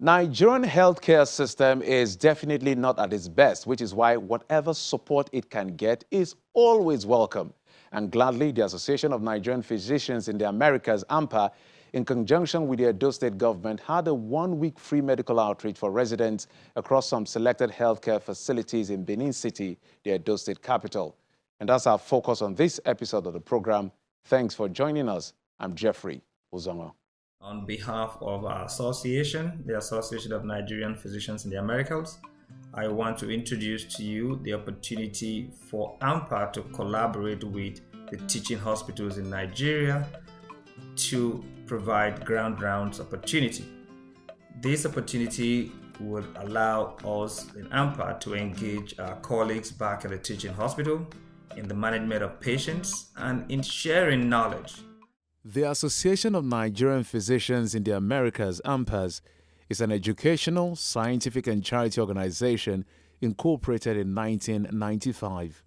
Nigerian healthcare system is definitely not at its best, which is why whatever support it can get is always welcome. And gladly, the Association of Nigerian Physicians in the Americas, ANPA, in conjunction with the Edo State government, had a one-week free medical outreach for residents across some selected healthcare facilities in Benin City, the Edo State capital. And that's our focus on this episode of the program. Thanks for joining us. I'm Jeffrey Uzongo. On behalf of our association, the Association of Nigerian Physicians in the Americas, I want to introduce to you the opportunity for ANPA to collaborate with the teaching hospitals in Nigeria to provide ground rounds opportunity. This opportunity would allow us in ANPA to engage our colleagues back at the teaching hospital in the management of patients and in sharing knowledge. The Association of Nigerian Physicians in the Americas, ANPAs, is an educational, scientific and charity organization incorporated in 1995.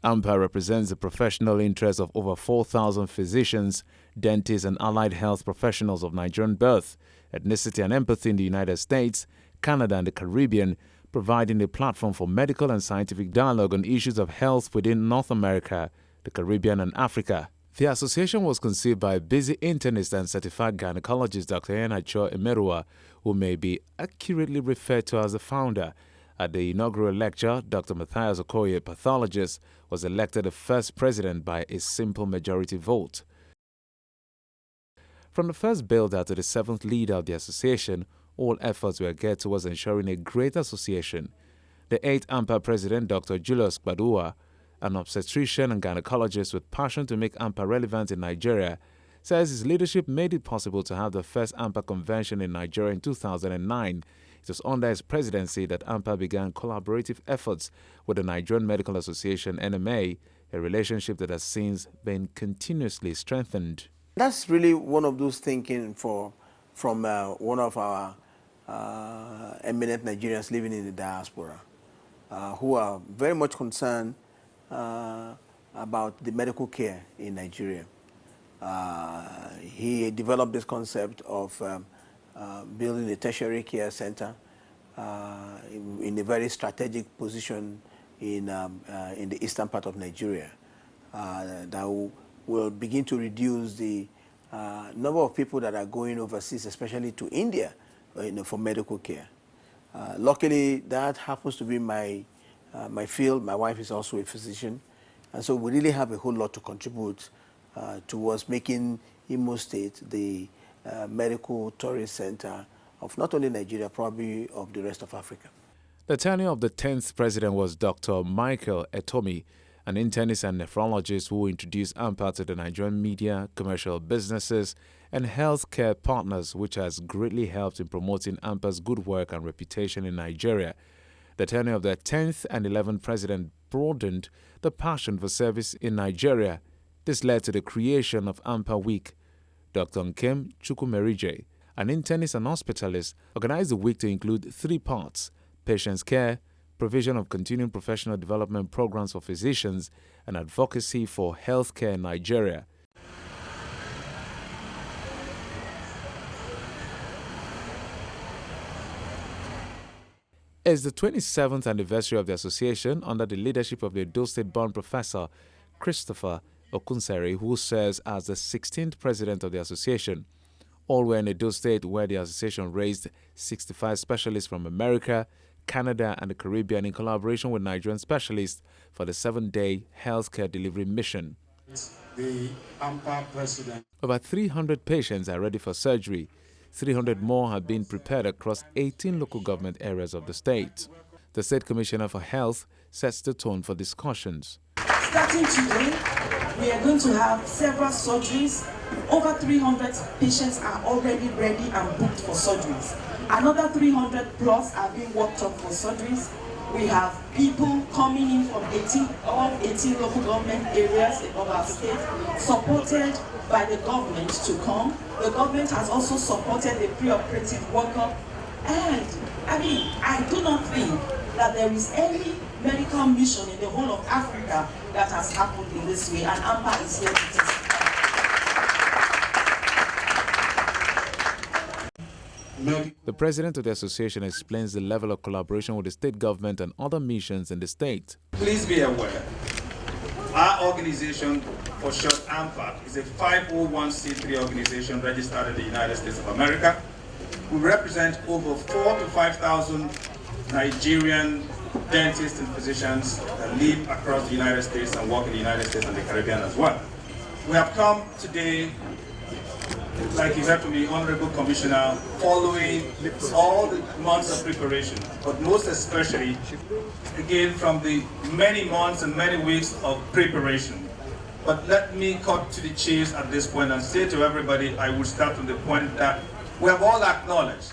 ANPA represents the professional interests of over 4,000 physicians, dentists and allied health professionals of Nigerian birth, ethnicity and empathy in the United States, Canada and the Caribbean, providing a platform for medical and scientific dialogue on issues of health within North America, the Caribbean and Africa. The association was conceived by a busy internist and certified gynecologist Dr. Enacho Emerua, who may be accurately referred to as the founder. At the inaugural lecture, Dr. Matthias Okoye, a pathologist, was elected the first president by a simple majority vote. From the first builder to the seventh leader of the association, all efforts were geared towards ensuring a great association. The eighth ANPA president, Dr. Julius Badua, an obstetrician and gynecologist with passion to make ANPA relevant in Nigeria, says his leadership made it possible to have the first ANPA convention in Nigeria in 2009. It was under his presidency that ANPA began collaborative efforts with the Nigerian Medical Association, NMA, a relationship that has since been continuously strengthened. That's really one of those thinking from one of our eminent Nigerians living in the diaspora, who are very much concerned about the medical care in Nigeria. He developed this concept of building a tertiary care center in a very strategic position in the eastern part of Nigeria that will begin to reduce the number of people that are going overseas, especially to India, for medical care. Luckily, that happens to be my field. My wife is also a physician, and so we really have a whole lot to contribute towards making Imo State the medical tourist center of not only Nigeria, probably of the rest of Africa. The tenure of the 10th president was Dr. Michael Etomi, an internist and nephrologist who introduced ANPA to the Nigerian media, commercial businesses, and healthcare partners, which has greatly helped in promoting ANPA's good work and reputation in Nigeria. The tenure of the 10th and 11th president broadened the passion for service in Nigeria. This led to the creation of ANPA Week. Dr. Nkem Chukwumerije, an internist and hospitalist, organized the week to include three parts: patients' care, provision of continuing professional development programs for physicians, and advocacy for healthcare in Nigeria. It's the 27th anniversary of the association under the leadership of the Edo State-born professor Christopher Okunseri, who serves as the 16th president of the association. All were in Edo State, where the association raised 65 specialists from America, Canada and the Caribbean in collaboration with Nigerian specialists for the 7-day healthcare delivery mission. The ANPA president. Over 300 patients are ready for surgery. 300 more have been prepared across 18 local government areas of the state. The State Commissioner for Health sets the tone for discussions. Starting today, we are going to have several surgeries. Over 300 patients are already ready and booked for surgeries. Another 300 plus are being worked up for surgeries. We have people coming in from all 18 local government areas of our state, supported by the government to come. The government has also supported the pre-operative workup. And I do not think that there is any medical mission in the whole of Africa that has happened in this way, and ANPA is here to testify. The president of the association explains the level of collaboration with the state government and other missions in the state. Please be aware, our organization, for short ANPA, is a 501c3 organization registered in the United States of America. We represent over 4,000 to 5,000 Nigerian dentists and physicians that live across the United States and work in the United States and the Caribbean as well. We have come today, like you heard from the Honorable Commissioner, following all the months of preparation, but most especially, again, from the many months and many weeks of preparation. But let me cut to the chase at this point and say to everybody, I will start from the point that we have all acknowledged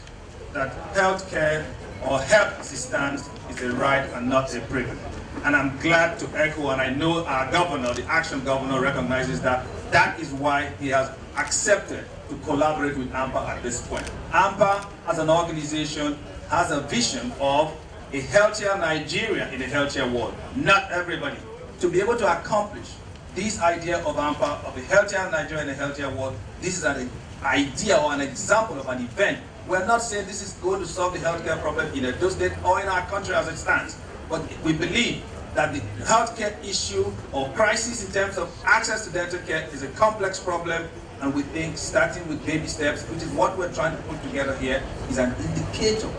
that healthcare or health assistance is a right and not a privilege. And I'm glad to echo, and I know our governor, the action governor, recognizes that. That is why he has accepted to collaborate with ANPA at this point. ANPA, as an organization, has a vision of a healthier Nigeria in a healthier world. Not everybody. To be able to accomplish this idea of ANPA, of a healthier Nigeria in a healthier world, this is an idea or an example of an event. We're not saying this is going to solve the healthcare problem in Edo State or in our country as it stands. But we believe that the healthcare issue or crisis in terms of access to dental care is a complex problem, and we think starting with baby steps, which is what we're trying to put together here, is an indicator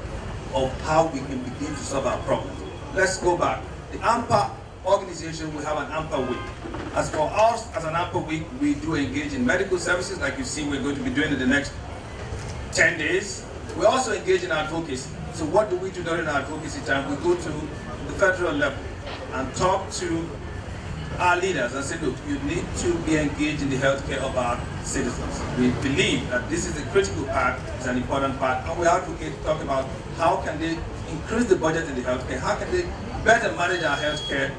of how we can begin to solve our problem. Let's go back. The ANPA organization, we have an ANPA week. As for us, as an ANPA week, we do engage in medical services, like you see we're going to be doing in the next 10 days. We also engage in advocacy. So what do we do during our advocacy time? We go to the federal level and talk to our leaders and say, look, you need to be engaged in the healthcare of our citizens. We believe that this is a critical part, it's an important part, and we advocate to talk about how can they increase the budget in the healthcare, how can they better manage our healthcare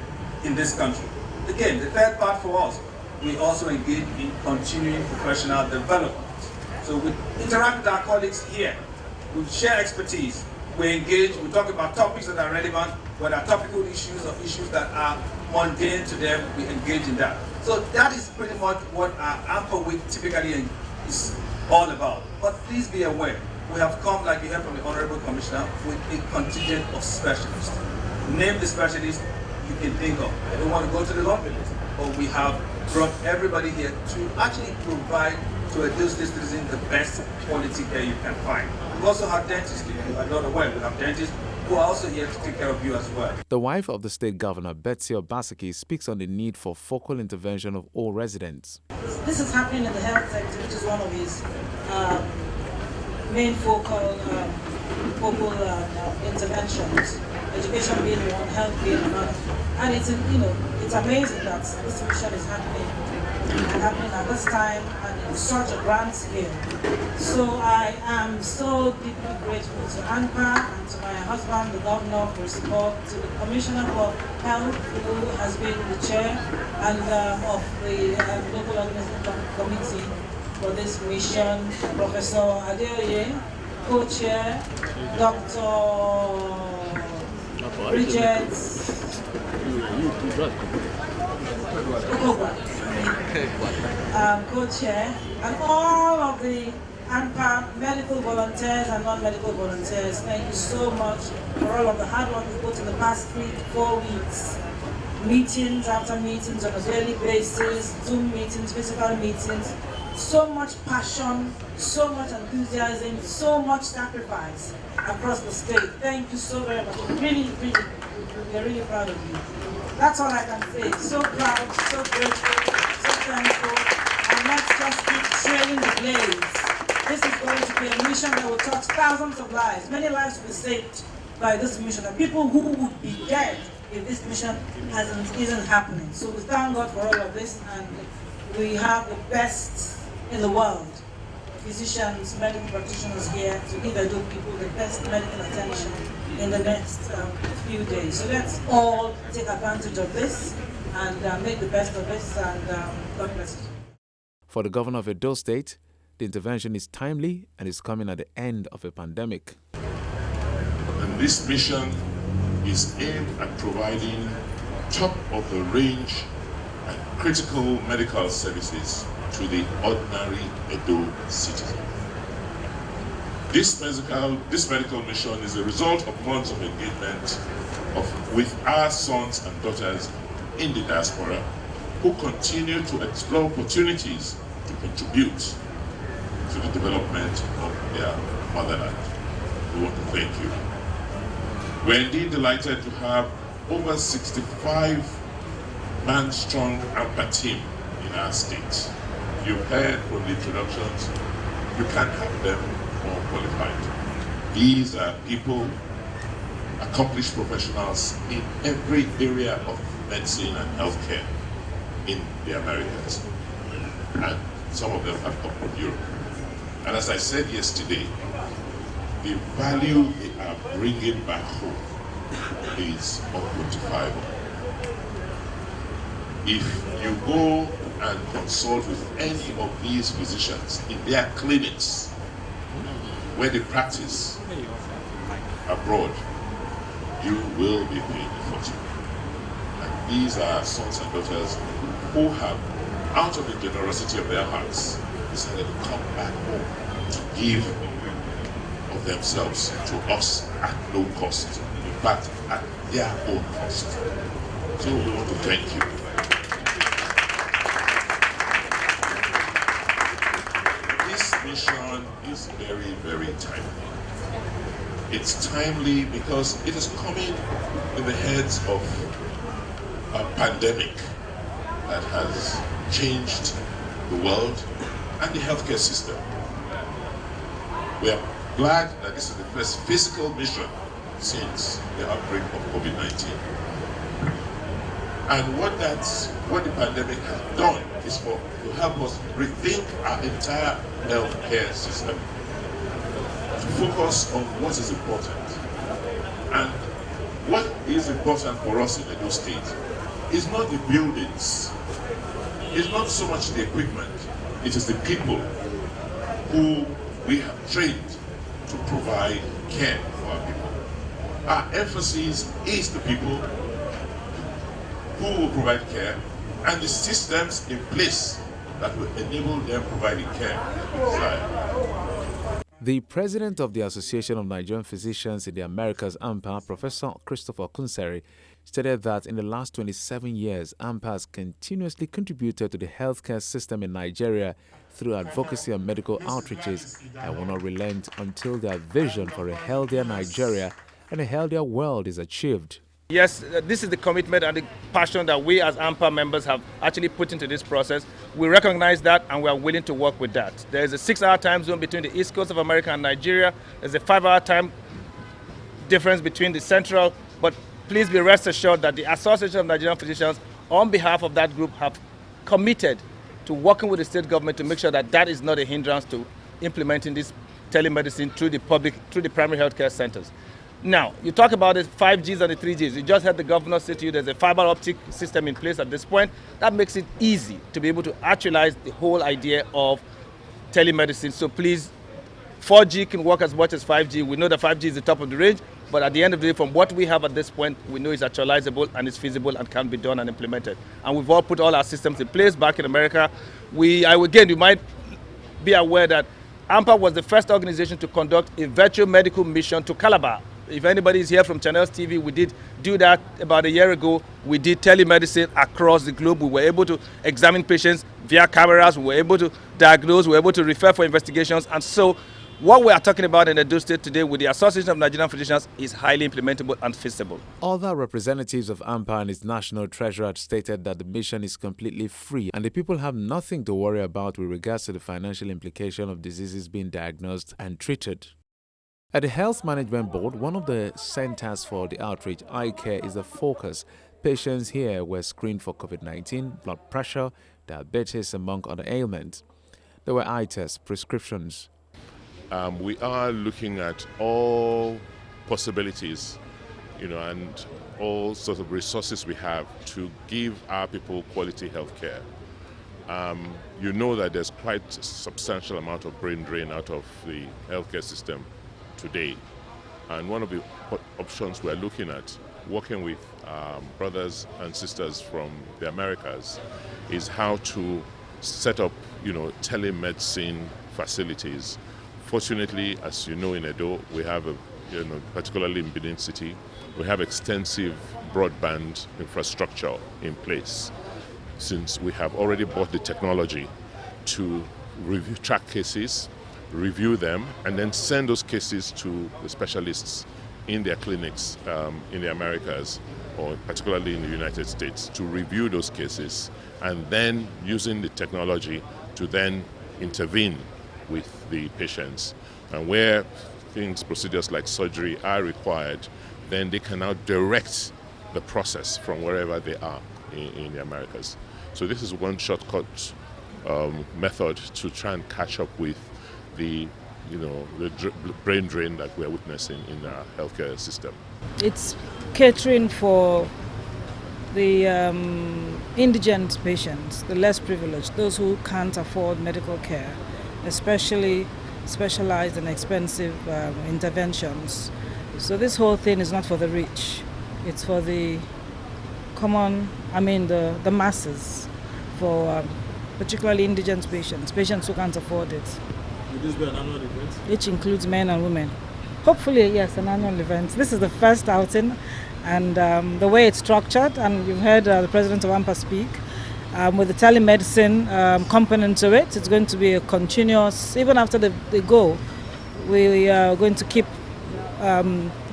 in this country. Again, the third part for us, we also engage in continuing professional development. So we interact with our colleagues here, we share expertise, we engage, we talk about topics that are relevant, whether topical issues or issues that are mundane to them, we engage in that. So that is pretty much what our ANPA week typically is all about. But please be aware, we have come, like you heard from the Honorable Commissioner, with a contingent of specialists. Name the specialists you can think of. I don't want to go to the laundry list, but we have brought everybody here to actually provide to a district citizen the best quality care you can find. We also have dentists, if you are not aware, we have dentists who are also here to take care of you as well. The wife of the state governor, Betsy Obaseki, speaks on the need for focal intervention of all residents. This is happening in the health sector, which is one of his main focal interventions. Education being one, health being another. And it's amazing that this mission is happening at this time and in such a grand scale. So I am so deeply grateful to ANPA and to my husband, the governor, for support, to the Commissioner for Health, who has been the chair and of the local organization committee for this mission, Professor Adeoye, co-chair, Dr. Bridget co-chair, and all of the ANPA medical volunteers and non-medical volunteers. Thank you so much for all of the hard work you've put in the past 3 to 4 weeks. Meetings after meetings on a daily basis, Zoom meetings, physical meetings. So much passion, so much enthusiasm, so much sacrifice across the state. Thank you so very much. We're really proud of you. That's all I can say. So proud, so grateful, so thankful. And let's just keep trailing the blaze. This is going to be a mission that will touch thousands of lives. Many lives will be saved by this mission. And people who would be dead if this mission isn't happening. So we thank God for all of this, and we have the best in the world. Physicians, medical practitioners here to give Edo people the best medical attention in the next few days. So let's all take advantage of this and make the best of this, and God bless you. For the governor of Edo State, the intervention is timely and is coming at the end of a pandemic. And this mission is aimed at providing top-of-the-range and critical medical services to the ordinary Edo citizen. This medical mission is a result of months of engagement with our sons and daughters in the diaspora who continue to explore opportunities to contribute to the development of their motherland. We want to thank you. We're indeed delighted to have over 65-man strong ANPA team in our state. You've heard from the introductions, you can't have them more qualified. These are people, accomplished professionals in every area of medicine and healthcare in the Americas. And some of them have come from Europe. And as I said yesterday, the value they are bringing back home is unquantifiable. If you go and consult with any of these physicians in their clinics where they practice abroad, you will be paying a fortune. And these are sons and daughters who have, out of the generosity of their hearts, decided to come back home to give of themselves to us at no cost, in fact at their own cost. So we want to thank you. This mission is very, very timely. It's timely because it is coming in the heads of a pandemic that has changed the world and the healthcare system. We are glad that this is the first physical mission since the outbreak of COVID-19. And what the pandemic has done is to help us rethink our entire healthcare system, to focus on what is important. And what is important for us in Edo State is not the buildings, it's not so much the equipment, it is the people who we have trained to provide care for our people. Our emphasis is the people who will provide care and the systems in place that will enable them providing care we desire. The president of the Association of Nigerian Physicians in the Americas, ANPA, Professor Christopher Kunseri, stated that in the last 27 years, ANPA has continuously contributed to the healthcare system in Nigeria through advocacy and medical outreaches and will not relent until their vision for a healthier Nigeria and a healthier world is achieved. Yes, this is the commitment and the passion that we as ANPA members have actually put into this process. We recognize that and we are willing to work with that. There is a 6-hour time zone between the East Coast of America and Nigeria. There's a 5-hour time difference between the Central. But please be rest assured that the Association of Nigerian Physicians, on behalf of that group, have committed to working with the state government to make sure that that is not a hindrance to implementing this telemedicine through the primary healthcare centers. Now, you talk about the 5Gs and the 3Gs. You just heard the governor say to you there's a fiber optic system in place at this point. That makes it easy to be able to actualize the whole idea of telemedicine. So please, 4G can work as much as 5G. We know that 5G is the top of the range, but at the end of the day, from what we have at this point, we know it's actualizable and it's feasible and can be done and implemented. And we've all put all our systems in place back in America. You might be aware that ANPA was the first organization to conduct a virtual medical mission to Calabar. If anybody is here from Channels TV, we did do that about a year ago. We did telemedicine across the globe. We were able to examine patients via cameras. We were able to diagnose. We were able to refer for investigations. And so what we are talking about in Edo State today with the Association of Nigerian Physicians is highly implementable and feasible. Other representatives of ANPA and its national treasurer stated that the mission is completely free and the people have nothing to worry about with regards to the financial implication of diseases being diagnosed and treated. At the Health Management Board, one of the centers for the outreach, eye care, is the focus. Patients here were screened for COVID-19, blood pressure, diabetes, among other ailments. There were eye tests, prescriptions. We are looking at all possibilities, and all sorts of resources we have to give our people quality health care. You know that there's quite a substantial amount of brain drain out of the healthcare system today. And one of the options we're looking at, working with brothers and sisters from the Americas, is how to set up, telemedicine facilities Fortunately, as you know, in Edo, we have, particularly in Benin City, we have extensive broadband infrastructure in place, since we have already bought the technology to track cases, review them, and then send those cases to the specialists in their clinics in the Americas, or particularly in the United States, to review those cases, and then using the technology to then intervene with the patients. And where procedures like surgery are required, then they can now direct the process from wherever they are in the Americas. So this is one shortcut method to try and catch up with the brain drain that we're witnessing in our healthcare system. It's catering for the indigent patients, the less privileged, those who can't afford medical care, especially specialized and expensive interventions. So this whole thing is not for the rich. It's for the the masses, for particularly indigent patients who can't afford it. Will this be an annual event? Which includes men and women. Hopefully, yes, an annual event. This is the first outing, and the way it's structured, and you've heard the president of ANPA speak, with the telemedicine component to it, it's going to be a continuous, even after they go, we are going to keep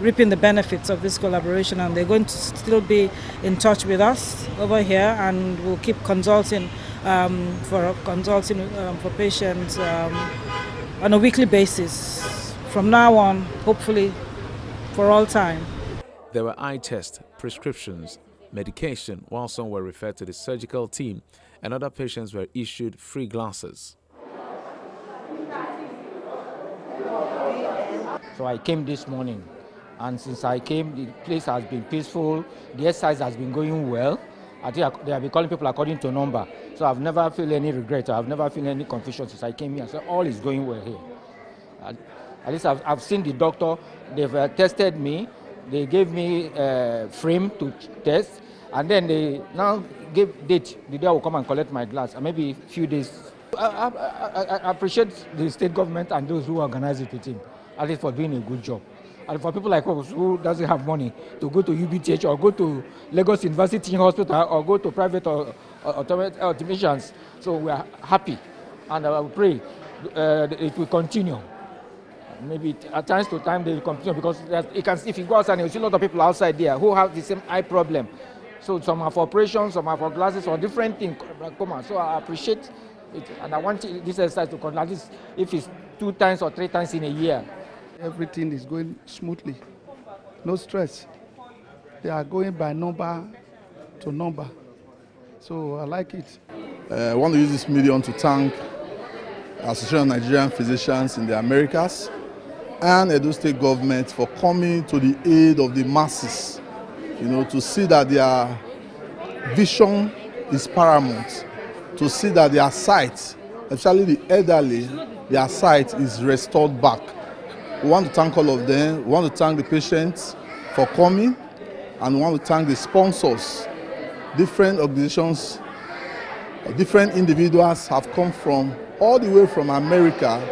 reaping the benefits of this collaboration, and they're going to still be in touch with us over here, and we'll keep consulting for patients on a weekly basis from now on, hopefully for all time. There were eye tests, prescriptions, medication, while some were referred to the surgical team, and other patients were issued free glasses. So I came this morning, and since I came, the place has been peaceful, the exercise has been going well. I think they have been calling people according to number, so I've never felt any regret, I've never felt any confusion since I came here, so all is going well here. At least I've seen the doctor, they've tested me, they gave me a frame to test, and then they now gave date, the day I will come and collect my glass, and maybe a few days. I appreciate the state government and those who organize it with him, at least for doing a good job. And for people like us who doesn't have money to go to UBTH or go to Lagos University Hospital or go to private or opticians, so we are happy, and I will pray it will continue. Maybe at times to time they will continue, because you can see, if you go outside, you see a lot of people outside there who have the same eye problem. So some are for operations, some are for glasses, or different things. So I appreciate it, and I want this exercise to continue, at least if it's 2 times or 3 times in a year. Everything is going smoothly, no stress. They are going by number to number, so I like it. I want to use this medium to thank Association of Nigerian Physicians in the Americas and Edo State government for coming to the aid of the masses, to see that their vision is paramount, to see that their sight, especially the elderly, their sight is restored back. We want to thank all of them. We want to thank the patients for coming, and we want to thank the sponsors. Different organizations, different individuals have come from all the way from America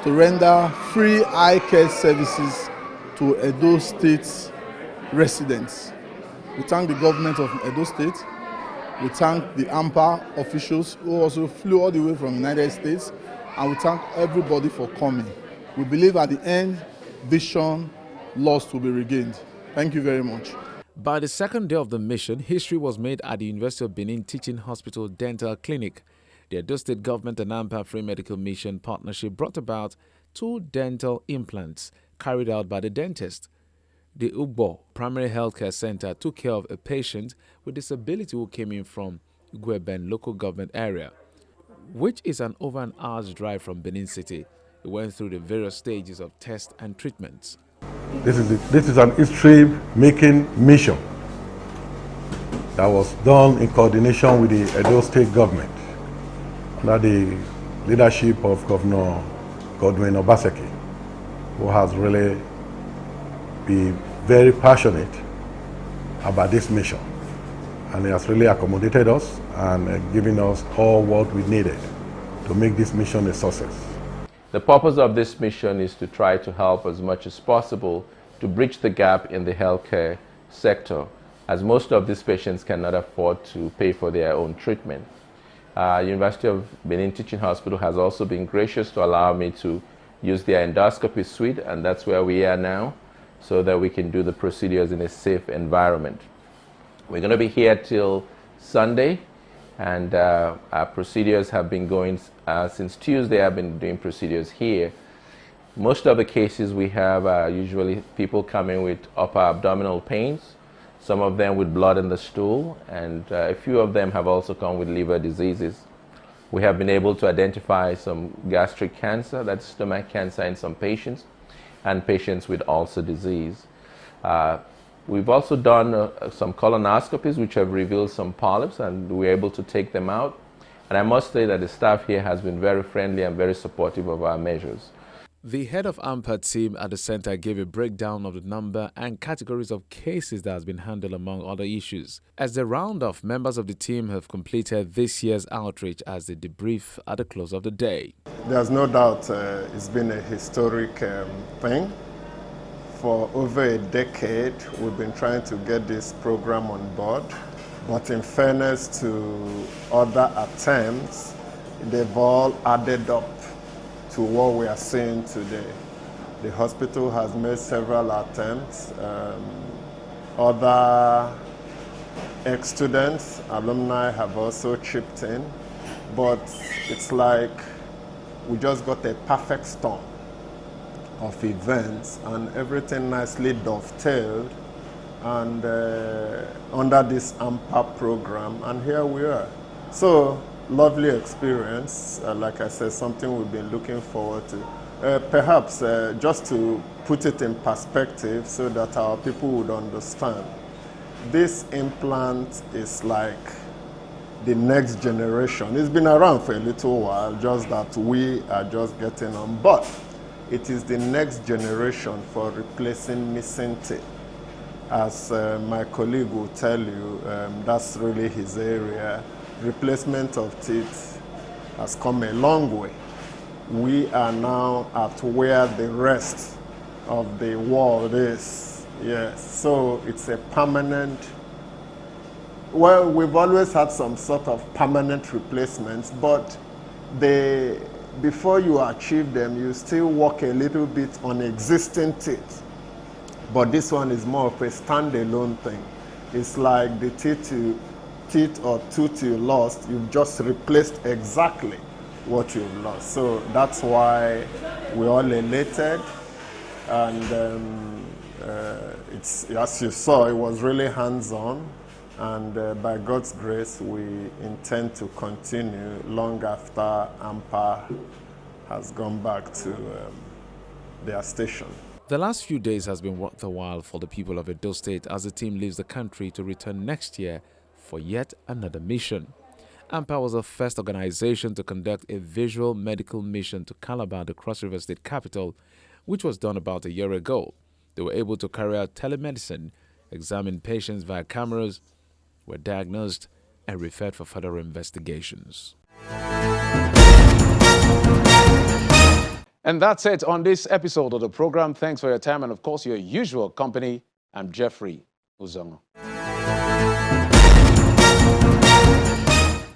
to render free eye care services to Edo State residents. We thank the government of Edo State. We thank the ANPA officials who also flew all the way from the United States, and we thank everybody for coming. We believe at the end, vision lost will be regained. Thank you very much. By the second day of the mission, history was made at the University of Benin Teaching Hospital Dental Clinic. The Edo State Government and ANPA Free Medical Mission partnership brought about 2 dental implants carried out by the dentist. The Ugbo Primary Healthcare Center took care of a patient with disability who came in from Gweben local government area, which is an over an hour's drive from Benin City. It went through the various stages of test and treatments. This is an history-making mission that was done in coordination with the Edo State government under the leadership of Governor Godwin Obaseki, who has really been very passionate about this mission, and he has really accommodated us and given us all what we needed to make this mission a success. The purpose of this mission is to try to help as much as possible to bridge the gap in the healthcare sector, as most of these patients cannot afford to pay for their own treatment. University of Benin Teaching Hospital has also been gracious to allow me to use their endoscopy suite, and that's where we are now, so that we can do the procedures in a safe environment. We're going to be here till Sunday, and our procedures have been going since Tuesday. I've been doing procedures here. Most of the cases we have are usually people coming with upper abdominal pains, some of them with blood in the stool, and a few of them have also come with liver diseases. We have been able to identify some gastric cancer, that's stomach cancer, in some patients, and patients with ulcer disease. We've also done some colonoscopies which have revealed some polyps, and we're able to take them out. And I must say that the staff here has been very friendly and very supportive of our measures. The head of ANPA team at the center gave a breakdown of the number and categories of cases that has been handled, among other issues. As the roundoff, members of the team have completed this year's outreach as they debrief at the close of the day. There's no doubt it's been a historic thing. For over a decade, we've been trying to get this program on board, but in fairness to other attempts, they've all added up to what we are seeing today. The hospital has made several attempts. Other ex-students, alumni have also chipped in, but it's like we just got a perfect storm of events, and everything nicely dovetailed and under this ANPA program, and here we are. So, lovely experience, like I said, something we've been looking forward to. Perhaps just to put it in perspective so that our people would understand, this implant is like the next generation. It's been around for a little while, just that we are just getting on, but it is the next generation for replacing missing teeth. As my colleague will tell you, that's really his area. Replacement of teeth has come a long way. We are now at where the rest of the world is. Yes, so it's a permanent, well, we've always had some sort of permanent replacements, but before you achieve them, you still work a little bit on existing teeth. But this one is more of a standalone thing. It's like the teeth or tooth you lost, you've just replaced exactly what you've lost. So that's why we're all elated. And it's, as you saw, it was really hands-on. And by God's grace, we intend to continue long after ANPA has gone back to their station. The last few days has been worth a while for the people of Edo State as the team leaves the country to return next year for yet another mission. ANPA was the first organization to conduct a visual medical mission to Calabar, the Cross River State capital, which was done about a year ago. They were able to carry out telemedicine, examine patients via cameras, were diagnosed and referred for further investigations. And that's it on this episode of the program. Thanks for your time and, of course, your usual company. I'm Jeffrey Uzongo.